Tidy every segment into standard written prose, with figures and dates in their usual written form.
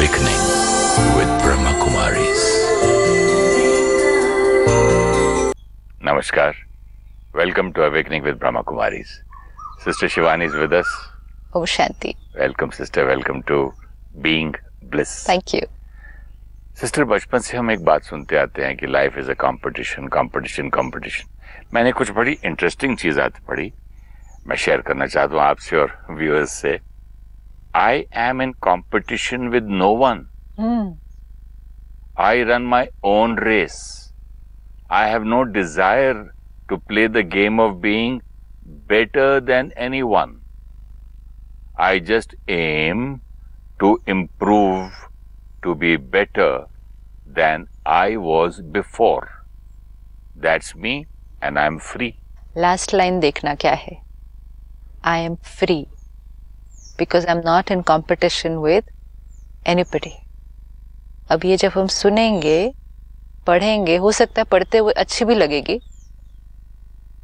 Awakening with Brahma Kumaris. Namaskar. Welcome to Awakening with Brahma Kumaris. Sister Shivani is with us. Oh, Shanti. Welcome sister. Welcome to Being Bliss. Thank you. Sister, बचपन से हम एक बात सुनते आते हैं कि life is a competition competition competition. मैंने कुछ बड़ी इंटरेस्टिंग चीज आज पढ़ी, मैं शेयर करना चाहता हूँ आपसे और व्यूअर्स से. I am in competition with no one. I run my own race. I have no desire to play the game of being better than anyone. I just aim to improve, to be better than I was before. That's me and I'm free. Last line देखना क्या है? I am free because I'm not in competition with anybody. अब ये जब हम सुनेंगे, पढ़ेंगे, हो सकता है पढ़ते हुए अच्छी भी लगेगी,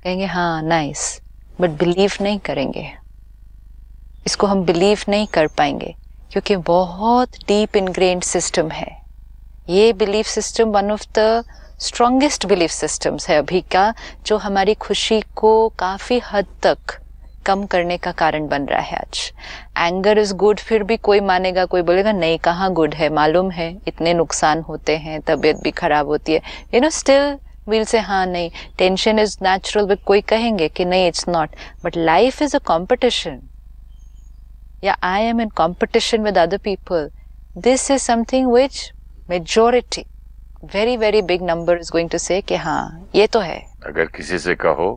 कहेंगे हाँ नाइस, बट बिलीव नहीं करेंगे. इसको हम बिलीव नहीं कर पाएंगे क्योंकि बहुत डीप इनग्रेन्ड सिस्टम है. ये belief system one of the strongest belief systems है अभी का, जो हमारी खुशी को काफी हद तक कम करने का कारण बन रहा है आज. एंगर इज गुड, फिर भी कोई मानेगा, कोई बोलेगा नहीं कहाँ गुड है, मालूम है इतने नुकसान होते हैं, तबीयत भी खराब होती है, यू नो, स्टिल वील से हाँ नहीं. टेंशन इज नेचुरल, बट कोई कहेंगे कि नहीं it's not. But life is a competition. Yeah, I am in competition with other people. This is something which majority, very very big number is going to say कि हाँ ये तो है. अगर किसी से कहो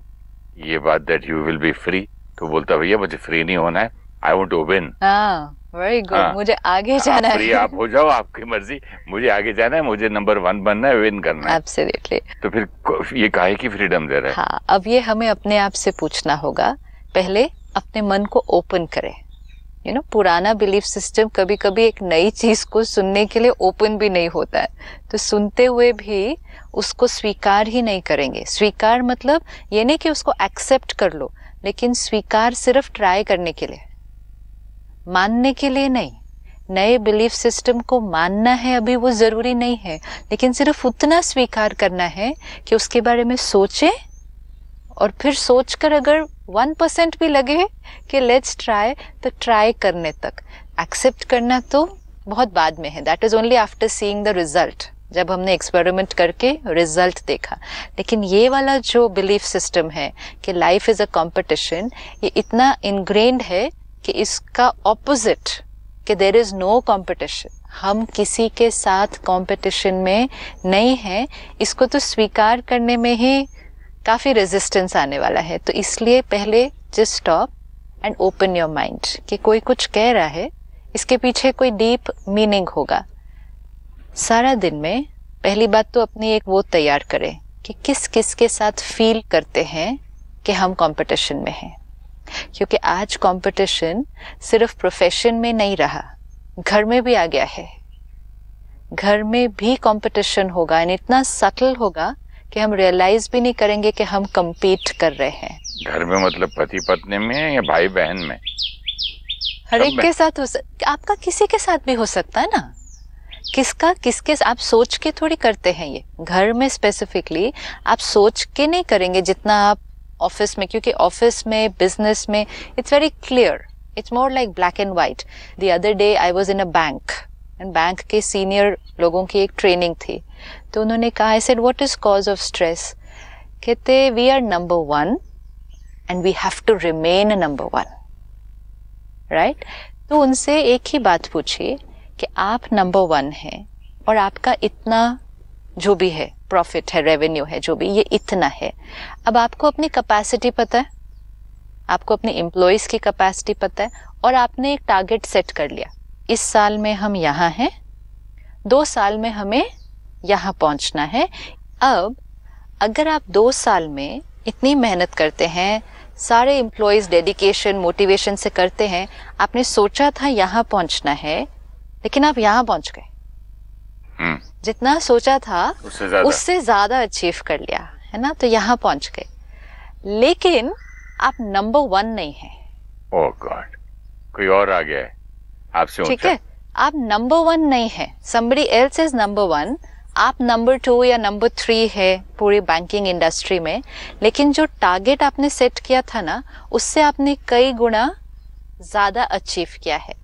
ये बात that you will be free, तो बोलता भैया मुझे फ्री नहीं होना है, I want to win. हाँ, very good. मुझे आगे जाना है. फ्री आप हो जाओ, आपकी मर्जी, मुझे आगे जाना है, मुझे नंबर 1 बनना है, विन करना है. Absolutely. तो फिर ये काहे की फ्रीडम दे रहा है? हाँ, अब ये हमें अपने आप से पूछना होगा. पहले अपने मन को ओपन करें. यू नो, पुराना बिलीफ सिस्टम कभी कभी एक नई चीज को सुनने के लिए ओपन भी नहीं होता है, तो सुनते हुए भी उसको स्वीकार ही नहीं करेंगे. स्वीकार मतलब ये नहीं कि उसको एक्सेप्ट कर लो, लेकिन स्वीकार सिर्फ ट्राई करने के लिए, मानने के लिए नहीं. नए बिलीफ सिस्टम को मानना है अभी वो जरूरी नहीं है, लेकिन सिर्फ उतना स्वीकार करना है कि उसके बारे में सोचें, और फिर सोचकर अगर 1% भी लगे कि लेट्स ट्राई, तो ट्राई करने तक. एक्सेप्ट करना तो बहुत बाद में है, that is only after seeing the result, जब हमने एक्सपेरिमेंट करके रिजल्ट देखा. लेकिन ये वाला जो बिलीफ सिस्टम है कि लाइफ इज अ कंपटीशन, ये इतना इनग्रेन्ड है कि इसका ऑपोजिट कि देयर इज नो कंपटीशन, हम किसी के साथ कंपटीशन में नहीं हैं, इसको तो स्वीकार करने में ही काफी रेजिस्टेंस आने वाला है. तो इसलिए पहले just stop and open your mind कि कोई कुछ कह रहा है, इसके पीछे कोई डीप मीनिंग होगा. सारा दिन में पहली बात तो अपनी एक वो तैयार करें कि किस किस के साथ फील करते हैं कि हम कंपटीशन में हैं. क्योंकि आज कंपटीशन सिर्फ प्रोफेशन में नहीं रहा, घर में भी आ गया है. घर में भी कंपटीशन होगा, एंड इतना सटल होगा कि हम रियलाइज भी नहीं करेंगे कि हम compete कर रहे हैं. घर में मतलब पति पत्नी में या भाई बहन में? हर एक के साथ हो सकता, आपका किसी के साथ भी हो सकता है ना. किसका किसके, आप सोच के थोड़ी करते हैं ये. घर में स्पेसिफिकली आप सोच के नहीं करेंगे जितना आप ऑफिस में, क्योंकि ऑफिस में, बिजनेस में it's very clear, it's more like black and white. The other day I was in a bank, and bank के सीनियर लोगों की एक ट्रेनिंग थी, तो उन्होंने कहा, I said what is cause of stress? कहते we are number 1 and we have to remain number 1, right. तो उनसे एक ही बात पूछी कि आप नंबर 1 हैं और आपका इतना जो भी है, प्रॉफिट है, रेवेन्यू है, जो भी, ये इतना है. अब आपको अपनी कैपेसिटी पता है, आपको अपने एम्प्लॉइज की कैपेसिटी पता है, और आपने एक टारगेट सेट कर लिया, इस साल में हम यहाँ हैं, 2 साल में हमें यहाँ पहुंचना है. अब अगर आप 2 साल में इतनी मेहनत करते हैं, सारे एम्प्लॉइज डेडिकेशन मोटिवेशन से करते हैं, आपने सोचा था यहाँ पहुंचना है, लेकिन आप यहाँ पहुंच गए. जितना सोचा था उससे ज्यादा अचीव कर लिया है ना, तो यहाँ पहुंच गए. लेकिन आप नंबर 1 नहीं है. ओह गॉड, कोई और आ गया है आपसे ऊंचा. ठीक है, आप नंबर 1 नहीं है, somebody else is number 1, आप नंबर 2 या नंबर 3 है पूरी बैंकिंग इंडस्ट्री में, लेकिन जो टारगेट आपने सेट किया था ना, उससे आपने कई गुना ज्यादा अचीव किया है.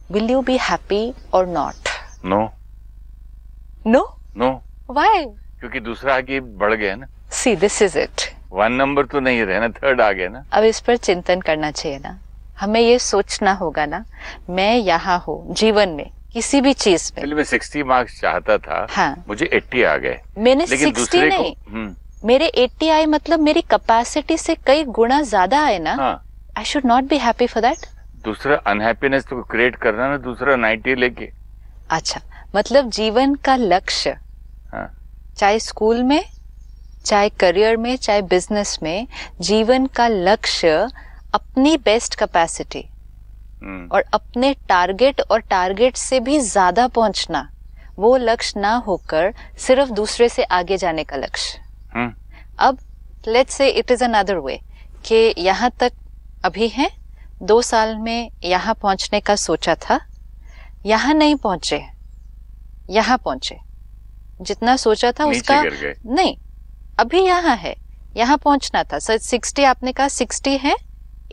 Will you be happy or not? No No? No, Why? क्योंकि दूसरा आगे बढ़ गया ना. See, this is it. 1 number तो नहीं रहे ना, 3rd आ गया ना. अब इस पर चिंतन करना चाहिए ना, हमें ये सोचना होगा ना, मैं यहाँ हूँ जीवन में किसी भी चीज में. पहले मैं 60 मार्क्स चाहता था. हाँ. मुझे 80 आ गए. मैंने लेकिन 60 दूसरे नहीं, को मेरे 80 आए, मतलब मेरी कैपेसिटी से कई गुना ज्यादा आए ना. हाँ. I should not be happy for that. दूसरा अनहैप्पीनेस तो क्रिएट करना ना, दूसरा 90 लेके. अच्छा, मतलब जीवन का लक्ष्य, हाँ. चाहे स्कूल में, चाहे करियर में, चाहे बिजनेस में, जीवन का लक्ष्य अपनी बेस्ट कैपेसिटी और अपने टारगेट और टारगेट से भी ज्यादा पहुंचना, वो लक्ष्य ना होकर सिर्फ दूसरे से आगे जाने का लक्ष्य. अब let's say it is another way कि यहाँ तक अभी है, 2 साल में यहाँ पहुंचने का सोचा था, यहाँ नहीं पहुंचे, यहाँ पहुंचे. जितना सोचा था उसका नहीं, अभी यहाँ है, यहाँ पहुंचना था. 60 आपने कहा 60 है,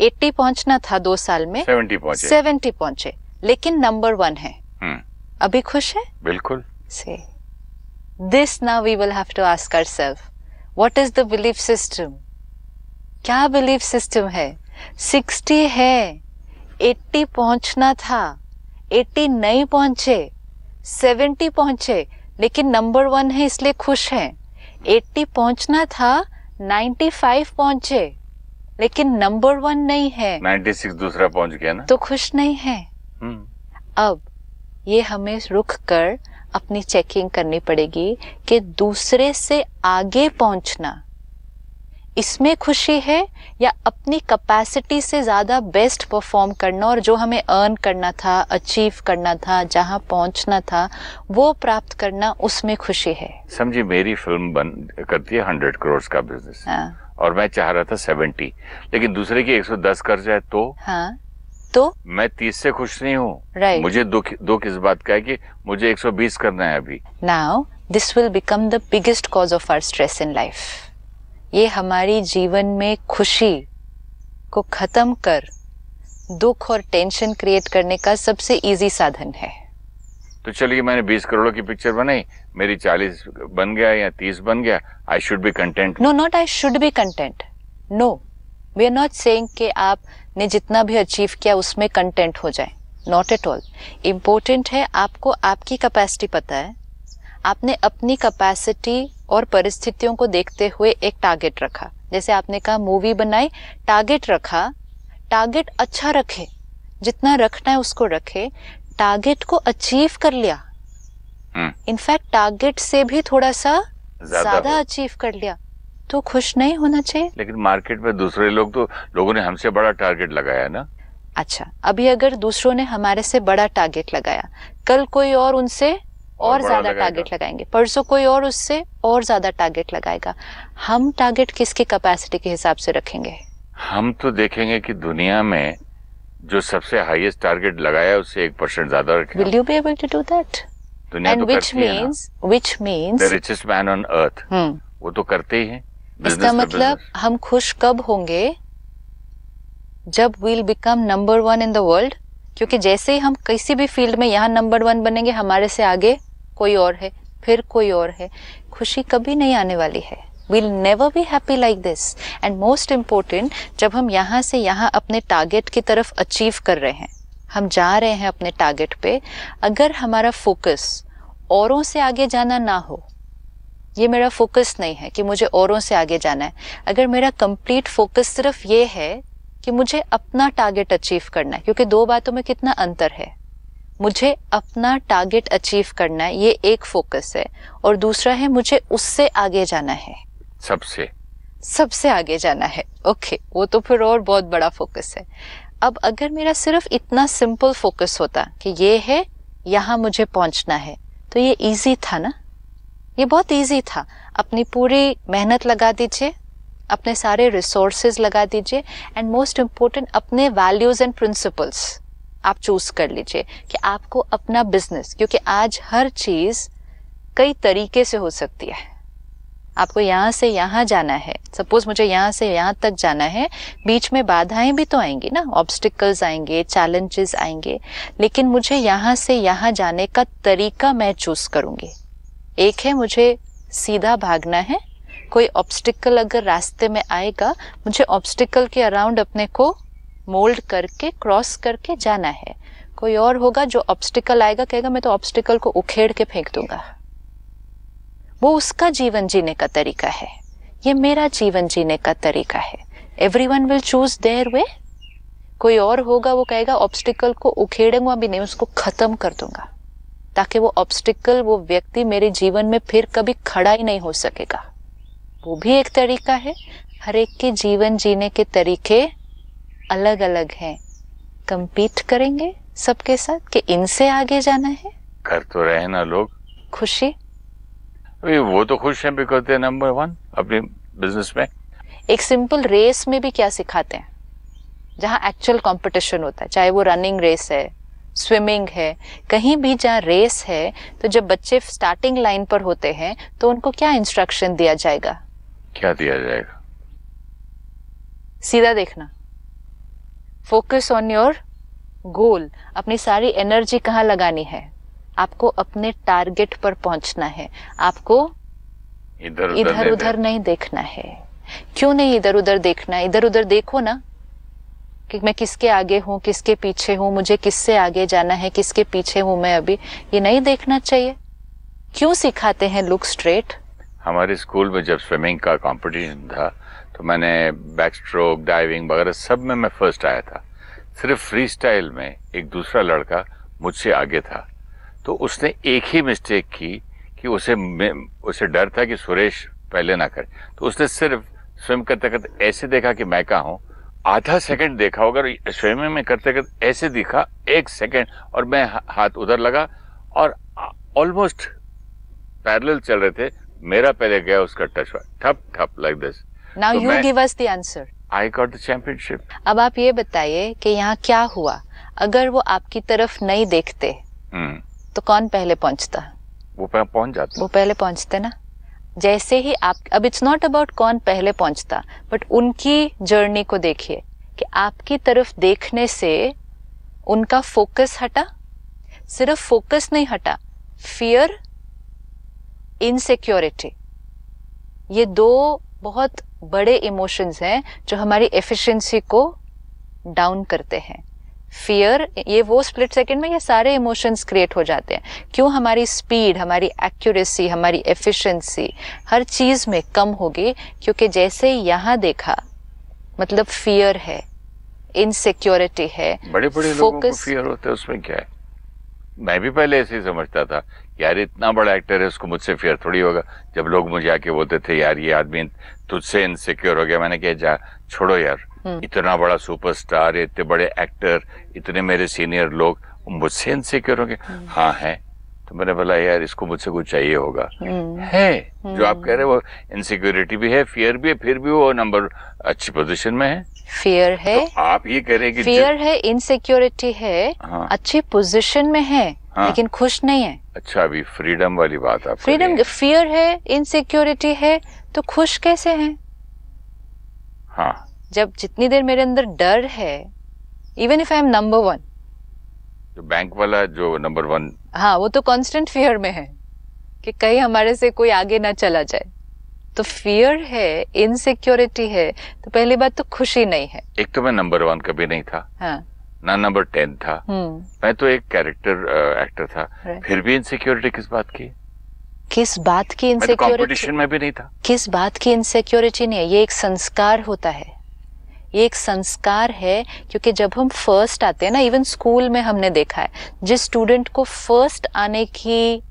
80 पहुंचना था 2 साल में, 70 पहुंचे, लेकिन नंबर 1 है. अभी खुश है? बिल्कुल. Say this now we will have to ask ourself, what is the belief system? क्या बिलीफ सिस्टम है? 60 है, 80 पहुंचना था, 80 नहीं पहुंचे, 70 पहुंचे, लेकिन नंबर 1 है इसलिए खुश है. 80 पहुंचना था, 95 पहुंचे, लेकिन नंबर 1 नहीं है, 96 दूसरा पहुंच गया ना, तो खुश नहीं है. अब ये हमें रुक कर अपनी चेकिंग करनी पड़ेगी कि दूसरे से आगे पहुंचना, इसमें खुशी है या अपनी कैपेसिटी से ज्यादा बेस्ट परफॉर्म करना और जो हमें अर्न करना था, अचीव करना था, जहां पहुंचना था, वो प्राप्त करना, उसमें खुशी है. समझी, मेरी फिल्म बन करती है 100 करोड़ का बिजनेस. हाँ. और मैं चाह रहा था 70, लेकिन दूसरे की 110 कर जाए तो. हाँ. तो मैं 30 से खुश नहीं हूँ. right. मुझे दो किस बात का है कि मुझे 120 करना है अभी. Now this will become the biggest cause of our stress in life. ये हमारी जीवन में खुशी को खत्म कर दुख और टेंशन क्रिएट करने का सबसे इजी साधन है. तो चलिए, मैंने 20 करोड़ की पिक्चर बनाई, मेरी 40 बन गया या 30 बन गया, I should be content. No, not I should be content. No, we are not saying कि आपने जितना भी अचीव किया उसमें कंटेंट हो जाए. Not at all. इम्पोर्टेंट है आपको आपकी कैपेसिटी पता है, आपने अपनी कैपेसिटी और परिस्थितियों को देखते हुए एक टारगेट रखा. जैसे आपने कहा मूवी बनाई, टारगेट रखा, टारगेट अच्छा रखे, जितना रखना है उसको रखे, टारगेट को अचीव कर लिया, इनफैक्ट टारगेट से भी थोड़ा सा ज्यादा अचीव कर लिया, तो खुश नहीं होना चाहिए. लेकिन मार्केट में दूसरे लोगों ने हमसे बड़ा टारगेट लगाया ना. अच्छा, अभी अगर दूसरों ने हमारे से बड़ा टारगेट लगाया, कल कोई और उनसे और ज्यादा टारगेट लगाएंगे, परसों कोई और उससे और ज्यादा टारगेट लगाएगा. हम टारगेट किसकी कैपेसिटी के हिसाब से रखेंगे? हम तो देखेंगे कि दुनिया में जो सबसे हाईएस्ट टारगेट लगाया उससे 1% ज्यादा रखें. Will you be able to do that? दुनिया And तो करती है ना. which means the richest man on earth. वो तो करते ही हैं. इसका मतलब हम खुश कब होंगे? जब we'll become number 1 in the world. क्योंकि जैसे ही हम किसी भी फील्ड में यहाँ नंबर 1 बनेंगे, हमारे से आगे कोई और है, फिर कोई और है, खुशी कभी नहीं आने वाली है. We'll never be happy like this. And most important, जब हम यहाँ से यहाँ अपने टारगेट की तरफ अचीव कर रहे हैं, हम जा रहे हैं अपने टारगेट पे, अगर हमारा फोकस औरों से आगे जाना ना हो, ये मेरा फोकस नहीं है कि मुझे औरों से आगे जाना है, अगर मेरा कंप्लीट फोकस सिर्फ ये है कि मुझे अपना टारगेट अचीव करना है, क्योंकि 2 बातों में कितना अंतर है. मुझे अपना टारगेट अचीव करना है, ये एक फोकस है, और दूसरा है मुझे उससे आगे जाना है, सबसे आगे जाना है. ओके, वो तो फिर और बहुत बड़ा फोकस है. अब अगर मेरा सिर्फ इतना सिंपल फोकस होता कि ये है, यहाँ मुझे पहुंचना है, तो ये इजी था ना, ये बहुत इजी था. अपनी पूरी मेहनत लगा दीजिए, अपने सारे रिसोर्सेज लगा दीजिए, एंड मोस्ट इम्पोर्टेंट अपने वैल्यूज एंड प्रिंसिपल्स आप चूज कर लीजिए कि आपको अपना बिजनेस, क्योंकि आज हर चीज कई तरीके से हो सकती है। आपको यहाँ से यहाँ जाना है, सपोज मुझे यहाँ से यहाँ तक जाना है, बीच में बाधाएं भी तो आएंगी ना, ऑब्स्टिकल्स आएंगे, चैलेंजेस आएंगे, लेकिन मुझे यहाँ से यहाँ जाने का तरीका मैं चूज करूंगी। एक है मुझे सीधा भागना है, कोई ऑब्स्टिकल अगर रास्ते में आएगा, मुझे ऑब्स्टिकल के अराउंड अपने को मोल्ड करके क्रॉस करके जाना है। कोई और होगा जो ऑब्स्टिकल आएगा, कहेगा मैं तो ऑब्स्टिकल को उखेड़ के फेंक दूंगा। वो उसका जीवन जीने का तरीका है, ये मेरा जीवन जीने का तरीका है। Everyone will choose their way. कोई और होगा वो कहेगा ऑब्स्टिकल को उखेड़ूंगा भी नहीं, उसको खत्म कर दूंगा, ताकि वो ऑब्स्टिकल, वो व्यक्ति मेरे जीवन में फिर कभी खड़ा ही नहीं हो सकेगा। वो भी एक तरीका है। हर एक के जीवन जीने के तरीके अलग अलग हैं। कंपीट करेंगे सबके साथ कि इनसे आगे जाना है। कर तो रहे ना लोग। खुशी, अभी वो तो खुश हैं बिकॉज दे नंबर 1 अपने बिजनेस में। एक सिंपल रेस में भी क्या सिखाते हैं, जहाँ एक्चुअल कंपटीशन होता है, चाहे वो रनिंग रेस है, स्विमिंग है, कहीं भी जहाँ रेस है, तो जब बच्चे स्टार्टिंग लाइन पर होते हैं तो उनको क्या इंस्ट्रक्शन दिया जाएगा? क्या दिया जाएगा? सीधा देखना, फोकस ऑन योर गोल। अपनी सारी एनर्जी कहाँ लगानी है? आपको अपने टारगेट पर पहुंचना है। आपको इधर उधर नहीं देखना है। क्यों नहीं इधर उधर देखना है? इधर उधर देखो ना कि मैं किसके आगे हूँ, किसके पीछे हूँ, मुझे किससे आगे जाना है, किसके पीछे हूँ मैं अभी, ये नहीं देखना चाहिए। क्यों सिखाते हैं लुक स्ट्रेट? हमारे स्कूल में जब स्विमिंग का कंपटीशन था तो मैंने बैक स्ट्रोक, डाइविंग वगैरह सब में मैं फर्स्ट आया था। सिर्फ फ्री स्टाइल में एक दूसरा लड़का मुझसे आगे था, तो उसने एक ही मिस्टेक की कि उसे डर था कि सुरेश पहले ना करे, तो उसने सिर्फ स्विम करते करते ऐसे देखा कि मैं कहाँ हूँ। आधा सेकंड देखा होगा, स्विमिंग में करते करते ऐसे दिखा 1 सेकंड, और मैं हाथ उधर लगा और ऑलमोस्ट पैरेलल चल रहे थे। मेरा पहले गया, उसका टच हुआ, ठप ठप like this. Now you give us the answer. I got the championship. अब आप ये बताइए कि यहाँ क्या हुआ? अगर वो आपकी तरफ नहीं देखते तो कौन पहले पहुंचता? वो पहुंच जाता। वो पहले पहुंचते ना। जैसे ही आप, अब इट्स नॉट अबाउट कौन पहले पहुंचता, बट उनकी जर्नी को देखिए कि आपकी तरफ देखने से उनका फोकस हटा। सिर्फ फोकस नहीं हटा, फियर, इनसिक्योरिटी, ये 2 बहुत बड़े इमोशंस हैं जो हमारी एफिशिएंसी को डाउन करते हैं। फियर, ये वो स्प्लिट सेकंड में ये सारे इमोशंस क्रिएट हो जाते हैं। क्यों? हमारी स्पीड, हमारी एक्यूरेसी, हमारी एफिशिएंसी हर चीज में कम होगी, क्योंकि जैसे यहाँ देखा मतलब फियर है, इनसिक्योरिटी है। बड़े बड़े लोगों को फियर होता है, उसमें क्या है? मैं भी पहले ऐसे ही समझता था, यार इतना बड़ा एक्टर है, उसको मुझसे फियर थोड़ी होगा। जब लोग मुझे आके बोलते थे यार ये आदमी तुझसे इनसिक्योर हो गया, मैंने कहा जा छोड़ो यार, इतना बड़ा सुपरस्टार, इतने बड़े एक्टर, इतने मेरे सीनियर लोग मुझसे इनसिक्योर हो गए। हाँ है। तो मैंने बोला यार इसको मुझसे कुछ चाहिए होगा। है जो आप कह रहे हो, इनसिक्योरिटी भी है, फियर भी है, फिर भी वो नंबर अच्छी पोजीशन में है। फियर है, तो आप ये कह रहे हैं कि फियर है, इनसिक्योरिटी है, हाँ, अच्छी पोजीशन में है, हाँ, लेकिन खुश नहीं है। अच्छा, अभी फ्रीडम वाली बात आप फ्रीडम, फियर है, इनसिक्योरिटी है, तो खुश कैसे हैं? हाँ, जब जितनी देर मेरे अंदर डर है, even if I am number 1, जो बैंक वाला जो नंबर 1, हाँ, वो तो कांस्टेंट फियर में है कि कहीं हमारे से कोई आगे ना चला जाए। तो फियर है, इनसिक्योरिटी है, तो पहली बात तो खुशी नहीं है। एक तो मैं नंबर 1 कभी नहीं था, हाँ, ना नंबर 10 था, मैं तो एक कैरेक्टर एक्टर था। फिर भी इनसिक्योरिटी किस बात की? किस बात की इनसिक्योरिटी? कंपटीशन में भी नहीं था। किस बात की इनसिक्योरिटी नहीं है? ये एक संस्कार होता है, ये एक संस्कार है। क्योंकि जब हम फर्स्ट आते हैं ना, इवन स्कूल में हमने देखा है, जिस स्टूडेंट को फर्स्ट आने की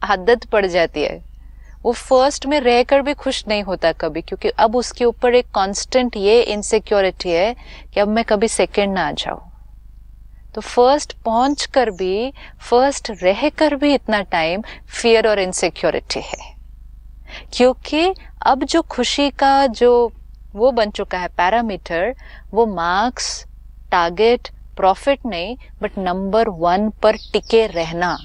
आदत पड़ जाती है, वो फर्स्ट में रहकर भी खुश नहीं होता कभी, क्योंकि अब उसके ऊपर एक कांस्टेंट ये इनसिक्योरिटी है कि अब मैं कभी सेकंड ना आ जाऊं। तो फर्स्ट पहुंच कर भी, फर्स्ट रह कर भी इतना टाइम फियर और इनसिक्योरिटी है। क्योंकि अब जो खुशी का जो वो बन चुका है पैरामीटर, वो मार्क्स, टारगेट, प्रॉफिट नहीं, बट नंबर 1 पर टिके रहना,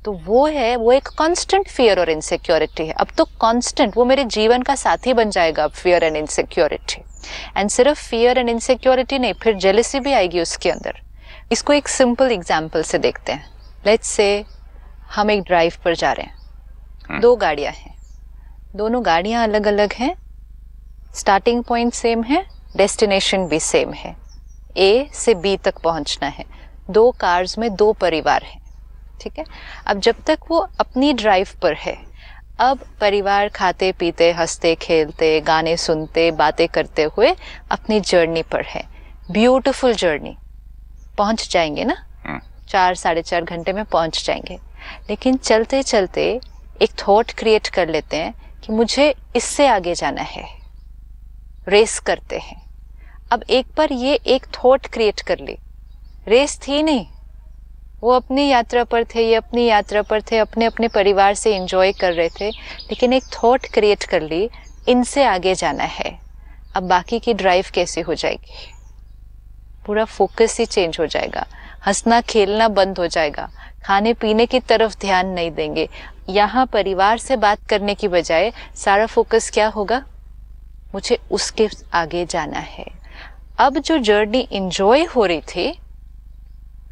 तो वो एक कांस्टेंट फियर और इनसिक्योरिटी है। अब तो कांस्टेंट, वो मेरे जीवन का साथी बन जाएगा अब, फियर एंड इनसिक्योरिटी। एंड सिर्फ फियर एंड इनसिक्योरिटी नहीं, फिर जेलसी भी आएगी उसके अंदर। इसको एक सिंपल एग्जांपल से देखते हैं। लेट्स से हम एक ड्राइव पर जा रहे हैं, 2 गाड़ियां हैं, दोनों गाड़ियां अलग अलग हैं, स्टार्टिंग पॉइंट सेम है, डेस्टिनेशन भी सेम है, ए से बी तक पहुंचना है। 2 कार्स में 2 परिवार हैं, ठीक है। अब जब तक वो अपनी ड्राइव पर है, अब परिवार खाते पीते हंसते खेलते गाने सुनते बातें करते हुए अपनी जर्नी पर है। ब्यूटीफुल जर्नी, पहुंच जाएंगे ना, 4 साढ़े 4 घंटे में पहुंच जाएंगे। लेकिन चलते चलते एक थॉट क्रिएट कर लेते हैं कि मुझे इससे आगे जाना है, रेस करते हैं। अब एक बार ये एक थॉट क्रिएट कर ली, रेस थी नहीं, वो अपनी यात्रा पर थे, ये अपनी यात्रा पर थे, अपने अपने परिवार से एंजॉय कर रहे थे, लेकिन एक थॉट क्रिएट कर ली, इनसे आगे जाना है। अब बाकी की ड्राइव कैसी हो जाएगी? पूरा फोकस ही चेंज हो जाएगा, हंसना खेलना बंद हो जाएगा, खाने पीने की तरफ ध्यान नहीं देंगे। यहाँ परिवार से बात करने की बजाय सारा फोकस क्या होगा? मुझे उसके आगे जाना है। अब जो जर्नी एंजॉय हो रही थी,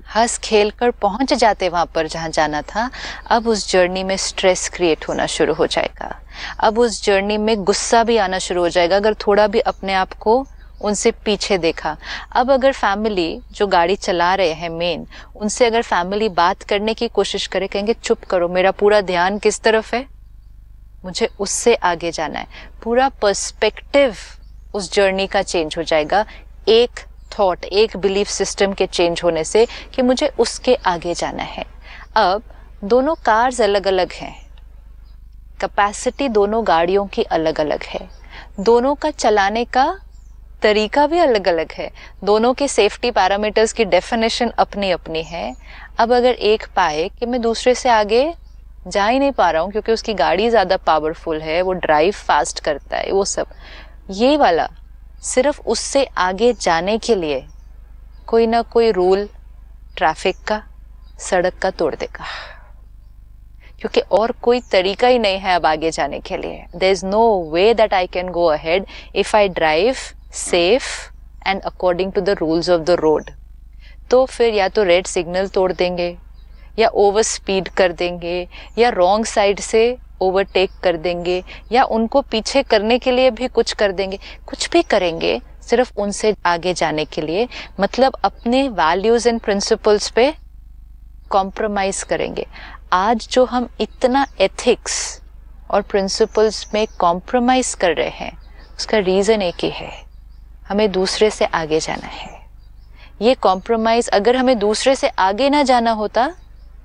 हंस खेल कर पहुंच जाते वहां पर जहां जाना था, अब उस जर्नी में स्ट्रेस क्रिएट होना शुरू हो जाएगा। अब उस जर्नी में गुस्सा भी आना शुरू हो जाएगा अगर थोड़ा भी अपने आप को उनसे पीछे देखा। अब अगर फैमिली जो गाड़ी चला रहे हैं मेन, उनसे अगर फैमिली बात करने की कोशिश करे, कहेंगे चुप करो, मेरा पूरा ध्यान किस तरफ है? मुझे उससे आगे जाना है। पूरा पर्सपेक्टिव उस जर्नी का चेंज हो जाएगा, एक थॉट, एक बिलीफ सिस्टम के चेंज होने से कि मुझे उसके आगे जाना है। अब दोनों कार्स अलग अलग हैं, कैपेसिटी दोनों गाड़ियों की अलग अलग है, दोनों का चलाने का तरीका भी अलग अलग है, दोनों के सेफ्टी पैरामीटर्स की डेफिनेशन अपनी अपनी है। अब अगर एक पाए कि मैं दूसरे से आगे जा ही नहीं पा रहा हूँ क्योंकि उसकी गाड़ी ज़्यादा पावरफुल है, वो ड्राइव फास्ट करता है, वो सब, ये वाला सिर्फ उससे आगे जाने के लिए कोई ना कोई रूल ट्रैफिक का, सड़क का तोड़ देगा, क्योंकि और कोई तरीका ही नहीं है अब आगे जाने के लिए। There is no way that I can go ahead if I drive safe and according to the rules of the road. तो फिर या तो रेड सिग्नल तोड़ देंगे, या ओवर स्पीड कर देंगे, या रॉन्ग साइड से ओवरटेक कर देंगे, या उनको पीछे करने के लिए भी कुछ कर देंगे, कुछ भी करेंगे सिर्फ उनसे आगे जाने के लिए। मतलब अपने वैल्यूज एंड प्रिंसिपल्स पे कॉम्प्रोमाइज करेंगे। आज जो हम इतना एथिक्स और प्रिंसिपल्स में कॉम्प्रोमाइज कर रहे हैं, उसका रीजन एक ही है, हमें दूसरे से आगे जाना है। ये कॉम्प्रोमाइज, अगर हमें दूसरे से आगे ना जाना होता,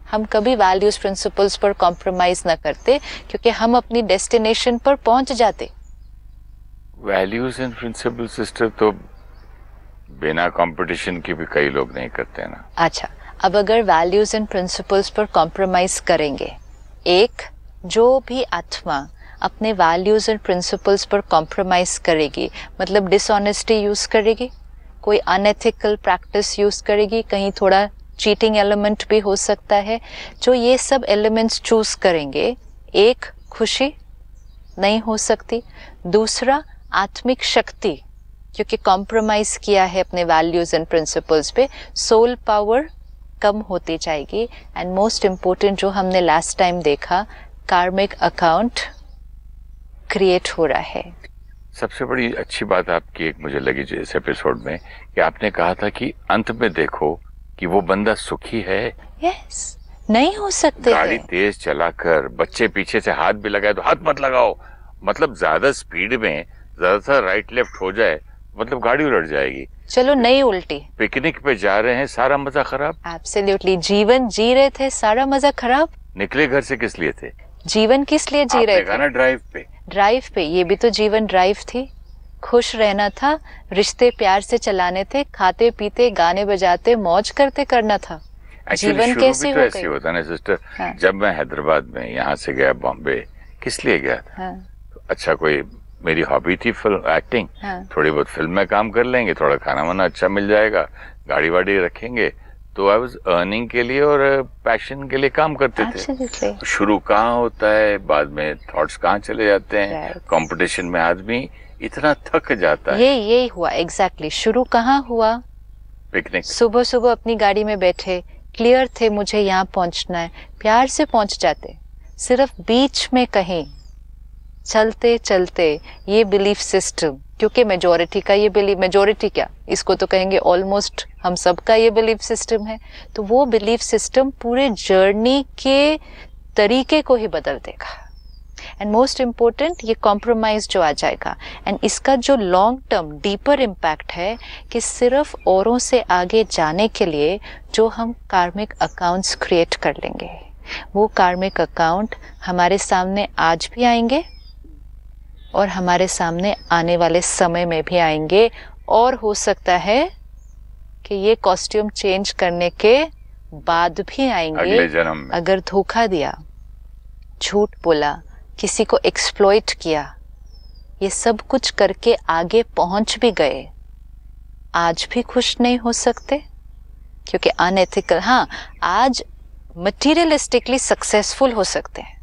हम कभी वैल्यूज प्रिंसिपल्स पर कॉम्प्रोमाइज ना करते, क्योंकि हम अपनी डेस्टिनेशन पर पहुंच जाते। वैल्यूज एंड प्रिंसिपल सिस्टर तो बिना कंपटीशन के भी कई लोग नहीं करते ना। अच्छा, अब अगर वैल्यूज एंड प्रिंसिपल्स पर कॉम्प्रोमाइज करेंगे, एक जो भी आत्मा अपने वैल्यूज एंड प्रिंसिपल्स पर कॉम्प्रोमाइज करेगी, मतलब डिसऑनेस्टी यूज करेगी, कोई अनएथिकल प्रैक्टिस यूज करेगी, कहीं थोड़ा चीटिंग एलिमेंट भी हो सकता है, जो ये सब एलिमेंट्स चूज करेंगे, एक खुशी नहीं हो सकती, दूसरा आत्मिक शक्ति, क्योंकि कॉम्प्रोमाइज किया है अपने वैल्यूज एंड प्रिंसिपल्स पे, सोल पावर कम होती जाएगी, एंड मोस्ट इम्पोर्टेंट जो हमने लास्ट टाइम देखा, कार्मिक अकाउंट क्रिएट हो रहा है। सबसे बड़ी अच्छी बात आपकी एक मुझे लगी जो इस एपिसोड में, कि आपने कहा था कि अंत में देखो कि वो बंदा सुखी है। यस, नहीं हो सकते गाड़ी तेज चलाकर बच्चे पीछे से हाथ भी लगाए तो हाथ मत लगाओ, मतलब ज्यादा स्पीड में ज्यादातर राइट लेफ्ट हो जाए, मतलब गाड़ी उलट जाएगी। चलो नहीं उल्टी, पिकनिक पे जा रहे हैं, सारा मजा खराब। एब्सोल्युटली, जीवन जी रहे थे, सारा मजा खराब। निकले घर से किस लिए थे? जीवन किस लिए जी रहे थे? ना ड्राइव पे, ड्राइव पे, ये भी तो जीवन ड्राइव थी। खुश रहना था, रिश्ते प्यार से चलाने थे, खाते पीते गाने बजाते मौज करते करना था। जीवन कैसे तो ऐसे होता ना सिस्टर। हाँ। जब मैं हैदराबाद में यहाँ से गया बॉम्बे, किस लिए गया था? हाँ। तो अच्छा कोई मेरी हॉबी थी फिल्म एक्टिंग, हाँ. थोड़ी बहुत फिल्म में काम कर लेंगे, थोड़ा खाना वाना अच्छा मिल जाएगा, गाड़ी वाड़ी रखेंगे, तो आई वाज अर्निंग के लिए और पैशन के लिए काम करते थे। शुरू कहाँ होता है, बाद में थॉट्स कहाँ चले जाते हैं, कंपटीशन में आदमी इतना थक जाता है। यही हुआ एग्जैक्टली। शुरू कहाँ हुआ, पिकनिक। सुबह सुबह अपनी गाड़ी में बैठे, क्लियर थे मुझे यहाँ पहुंचना है, प्यार से पहुंच जाते। सिर्फ बीच में कहीं चलते चलते ये बिलीफ सिस्टम, क्योंकि मेजोरिटी का ये बिलीफ, मेजोरिटी क्या, इसको तो कहेंगे ऑलमोस्ट हम सब का ये बिलीफ सिस्टम है, तो वो बिलीफ सिस्टम पूरे जर्नी के तरीके को ही बदल देगा। एंड मोस्ट इम्पोर्टेंट, ये कॉम्प्रोमाइज जो आ जाएगा, एंड इसका जो लॉन्ग टर्म डीपर इम्पैक्ट है कि सिर्फ औरों से आगे जाने के लिए जो हम कार्मिक अकाउंट्स क्रिएट कर लेंगे, वो कार्मिक अकाउंट हमारे सामने आज भी आएंगे और हमारे सामने आने वाले समय में भी आएंगे, और हो सकता है कि ये कॉस्ट्यूम चेंज करने के बाद भी आएंगे अगले जन्म में। अगर धोखा दिया, झूठ बोला, किसी को एक्सप्लॉइट किया, ये सब कुछ करके आगे पहुंच भी गए, आज भी खुश नहीं हो सकते क्योंकि अनएथिकल। हाँ, आज मटीरियलिस्टिकली सक्सेसफुल हो सकते हैं,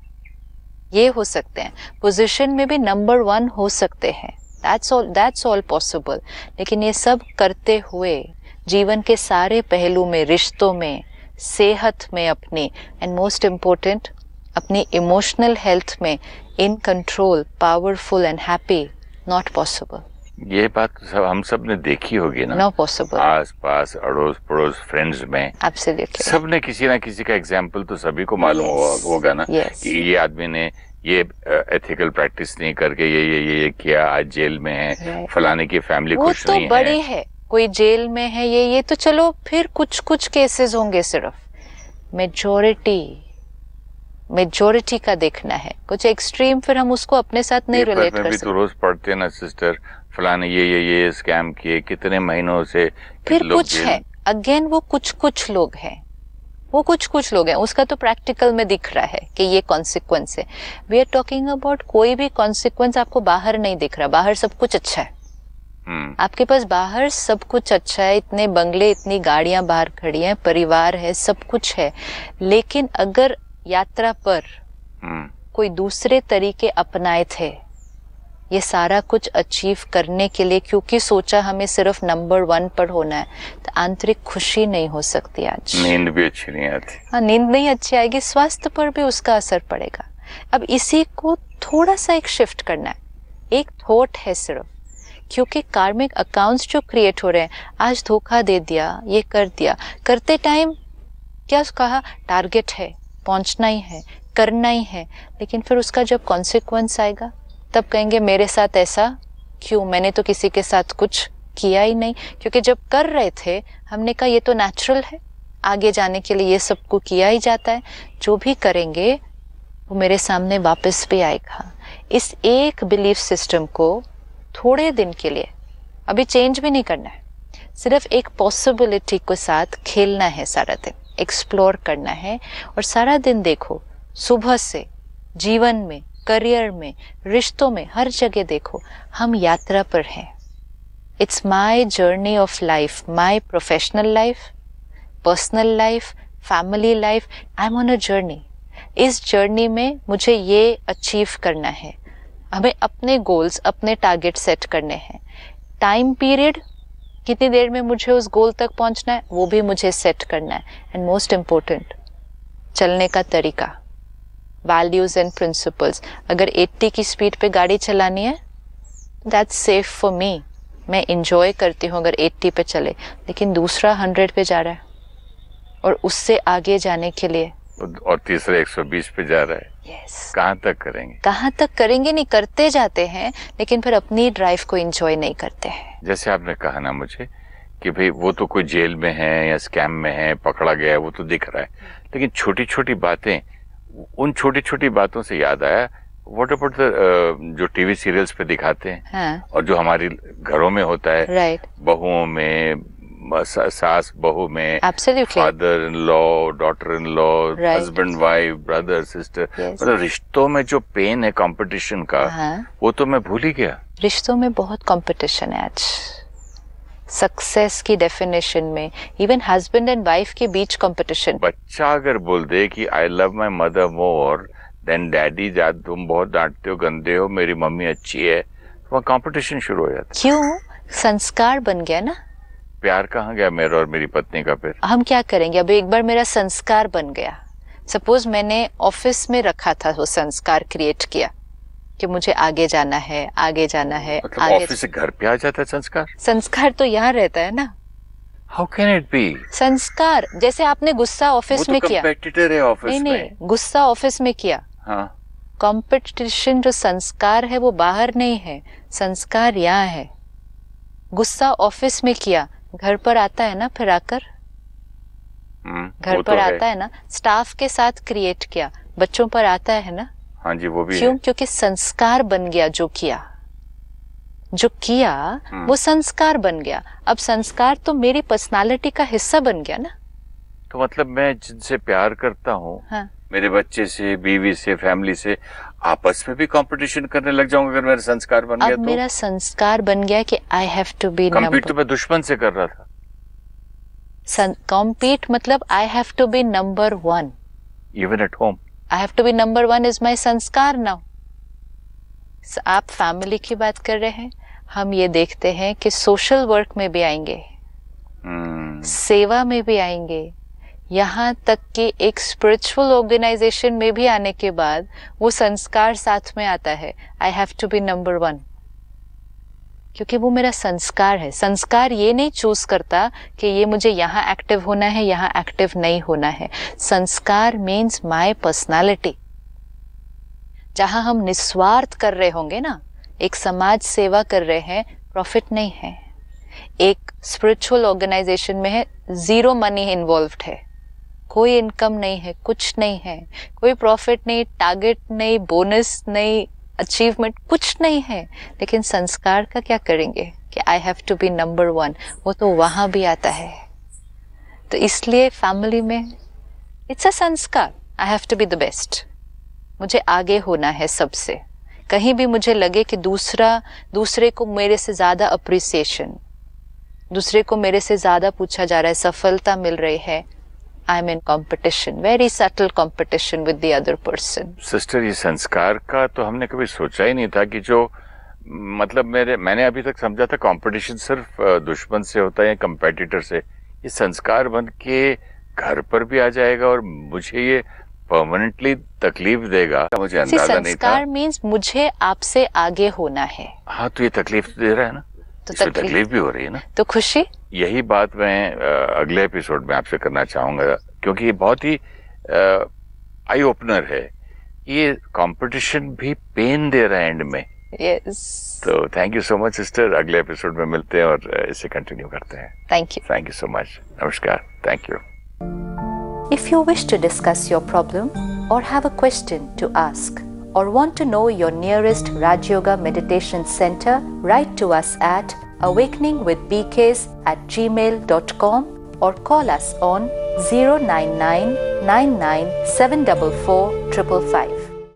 ये हो सकते हैं, पोजीशन में भी नंबर 1 हो सकते हैं, दैट्स ऑल पॉसिबल। लेकिन ये सब करते हुए जीवन के सारे पहलू में, रिश्तों में, सेहत में अपनी, एंड मोस्ट इम्पोर्टेंट अपनी इमोशनल हेल्थ में in control, powerful and happy, not possible. ये बात सब हम सब ने देखी होगी ना, नो पॉसिबल। आस पास अड़ोस पड़ोस फ्रेंड्स में एब्सोल्युटली सब ने किसी ना किसी का एग्जाम्पल तो सभी को मालूम होगा ना, कि ये आदमी ने ये एथिकल प्रैक्टिस नहीं करके ये किया, आज जेल में है, फलाने की फैमिली खुश नहीं है। वो तो बड़े है, कोई जेल में है, ये तो चलो फिर कुछ केसेस होंगे, सिर्फ मेजोरिटी का देखना है। कुछ एक्सट्रीम फिर हम उसको अपने साथ नहीं रिलेट कर सकते। तो रोज पढ़ते हैं ना सिस्टर, फलाने ये स्कैम किए, कितने महीनों से। फिर कुछ है, अगेन वो कुछ लोग हैं, वो कुछ लोग हैं, उसका तो प्रैक्टिकल में दिख रहा है कि ये कॉन्सिक्वेंस है। वी आर टॉकिंग अबाउट कोई भी कॉन्सिक्वेंस आपको बाहर नहीं दिख रहा, बाहर सब कुछ अच्छा है, आपके पास बाहर सब कुछ अच्छा है, इतने बंगले, इतनी गाड़ियां बाहर खड़ी हैं, परिवार है, सब कुछ है, लेकिन अगर यात्रा पर कोई दूसरे तरीके अपनाए थे ये सारा कुछ अचीव करने के लिए, क्योंकि सोचा हमें सिर्फ नंबर 1 पर होना है, तो आंतरिक खुशी नहीं हो सकती। आज नींद भी अच्छी नहीं आती। हाँ, नींद नहीं अच्छी आएगी, स्वास्थ्य पर भी उसका असर पड़ेगा। अब इसी को थोड़ा सा एक शिफ्ट करना है, एक थॉट है सिर्फ, क्योंकि कार्मिक अकाउंट्स जो क्रिएट हो रहे हैं, आज धोखा दे दिया, ये कर दिया, करते टाइम क्या कहा, टारगेट है, पहुंचना ही है, करना ही है, लेकिन फिर उसका जब कॉन्सिक्वेंस आएगा तब कहेंगे मेरे साथ ऐसा क्यों, मैंने तो किसी के साथ कुछ किया ही नहीं। क्योंकि जब कर रहे थे हमने कहा ये तो नेचुरल है, आगे जाने के लिए ये सबको किया ही जाता है, जो भी करेंगे वो मेरे सामने वापस भी आएगा। इस एक बिलीफ सिस्टम को थोड़े दिन के लिए अभी चेंज भी नहीं करना है, सिर्फ एक पॉसिबिलिटी के साथ खेलना है, सारा दिन एक्सप्लोर करना है, और सारा दिन देखो, सुबह से जीवन में, करियर में, रिश्तों में, हर जगह देखो हम यात्रा पर हैं। It's my journey of life, my professional life, personal life, family life, I am on a journey. इस जर्नी में मुझे ये अचीव करना है, हमें अपने गोल्स, अपने टारगेट सेट करने हैं, टाइम पीरियड कितनी देर में मुझे उस गोल तक पहुंचना है वो भी मुझे सेट करना है, एंड मोस्ट इम्पोर्टेंट चलने का तरीका, वैल्यूज एंड प्रिंसिपल्स। अगर 80 की स्पीड पे गाड़ी चलानी है, दैट्स सेफ फॉर मी, मैं इंजॉय करती हूँ अगर 80 पे चले, लेकिन दूसरा 100 पे जा रहा है और उससे आगे जाने के लिए, और तीसरा 120 पे जा रहा है। yes. कहाँ तक करेंगे? कहाँ तक करेंगे, नहीं करते जाते हैं, लेकिन फिर अपनी ड्राइव को एंजॉय नहीं करते हैं। जैसे आपने कहा ना मुझे कि भाई वो तो कोई जेल में है या स्कैम में है, पकड़ा गया है, वो तो दिख रहा है, लेकिन छोटी छोटी बातें, उन छोटी छोटी बातों से याद आया, व्हाट अबाउट जो टीवी सीरियल्स पे दिखाते हैं, हाँ. और जो हमारी घरों में होता है, राइट, बहुओं में, सास बहू में, Absolutely. Father in law, daughter in law, Right. Husband wife, brother sister, Yes. मतलब रिश्तों में जो पेन है कंपटीशन का, हाँ, वो तो मैं भूल ही गया। रिश्तों में बहुत कंपटीशन है आज। सक्सेस की डेफिनेशन में इवन हस्बैंड एंड वाइफ के बीच कंपटीशन। बच्चा अगर बोल दे कि I love my mother more than daddy, तुम बहुत डांटते हो, गंदे हो, मेरी मम्मी अच्छी है, तो वहाँ कंपटीशन शुरू हो जाता है। क्यों? संस्कार बन गया ना। प्यार कहाँ गया मेरा और मेरी पत्नी का फिर? हम क्या करेंगे? अब एक बार मेरा संस्कार बन गया, सपोज मैंने ऑफिस में रखा था, वो संस्कार क्रिएट किया कि मुझे आगे जाना है, आगे जाना है, मतलब आगे। ऑफिस से घर पे आ जाता है संस्कार? संस्कार तो यहाँ रहता है ना। How can it be? संस्कार जैसे आपने गुस्सा ऑफिस में किया, कंपेटिटर है ऑफिस नहीं में। नहीं, गुस्सा ऑफिस में किया। हाँ, कंपटीशन जो संस्कार है वो बाहर नहीं है, संस्कार यहाँ है। गुस्सा ऑफिस में किया, घर पर आता है ना, फिर आकर घर वो पर तो आता है ना। स्टाफ के साथ क्रिएट किया, बच्चों पर आता है ना। हाँ जी, वो भी क्यों? है। क्योंकि संस्कार बन गया, जो किया वो संस्कार बन गया। अब संस्कार तो मेरी पर्सनालिटी का हिस्सा बन गया ना। तो मतलब मैं जिनसे प्यार करता हूँ, हाँ, मेरे बच्चे से, बीवी से, फैमिली से, आपस में भी कंपटीशन करने लग जाऊंगा अगर मेरा संस्कार बन गया अब तो? मेरा संस्कार बन गया कि I have to be compete तो मैं दुश्मन से कर रहा था। कॉम्पीट मतलब I have to be number one. Even at home I have to be number one is my संस्कार नाउ। आप फैमिली की बात कर रहे हैं, हम ये देखते हैं कि सोशल वर्क में भी आएंगे, सेवा में भी आएंगे, यहाँ तक कि एक स्पिरिचुअल ऑर्गेनाइजेशन में भी आने के बाद वो संस्कार साथ में आता है, I have to be number one, क्योंकि वो मेरा संस्कार है। संस्कार ये नहीं चूज करता कि ये मुझे यहाँ एक्टिव होना है, यहाँ एक्टिव नहीं होना है। संस्कार मीन्स माय पर्सनालिटी। जहां हम निस्वार्थ कर रहे होंगे ना, एक समाज सेवा कर रहे हैं, प्रॉफिट नहीं है। एक स्पिरिचुअल ऑर्गेनाइजेशन में है, जीरो मनी इन्वॉल्व्ड है, कोई इनकम नहीं है, कुछ नहीं है, कोई प्रॉफिट नहीं, टारगेट नहीं, बोनस नहीं, अचीवमेंट कुछ नहीं है, लेकिन संस्कार का क्या करेंगे कि I have to be number one, वो तो वहां भी आता है। तो इसलिए फैमिली में इट्स अ संस्कार, I have to be the best, मुझे आगे होना है सबसे। कहीं भी मुझे लगे कि दूसरे को मेरे से ज्यादा अप्रिसिएशन, दूसरे को मेरे से ज्यादा पूछा जा रहा है, सफलता मिल रही है, आई am in competition, very subtle competition with the other person. Sister, ये संस्कार का तो हमने कभी सोचा ही नहीं था कि जो मतलब मैंने अभी तक समझा था कंपटीशन सिर्फ दुश्मन से होता है या कंपेटिटर से। ये संस्कार बन के घर पर भी आ जाएगा और मुझे ये परमानेंटली तकलीफ देगा, मुझे अंदाजा नहीं था। संस्कार मीन्स मुझे आपसे आगे होना है। हाँ, तो ये तकलीफ दे रहा है ना, तो इसमें तकलीफ भी हो रही है ना, तो खुशी। यही बात मैं अगले एपिसोड में आपसे करना चाहूंगा, क्योंकि ये बहुत ही आई ओपनर है। ये कंपटीशन भी पेन दे रहा है एंड में। यस, तो thank you so much sister, अगले एपिसोड में मिलते हैं और इसे कंटिन्यू करते हैं। थैंक यू सो मच, नमस्कार, thank you. If you wish to discuss your problem or have a question to ask or want to know your nearest Raj Yoga Meditation Center, write to us at awakeningwithbks@gmail.com or call us on 099 99 744 555.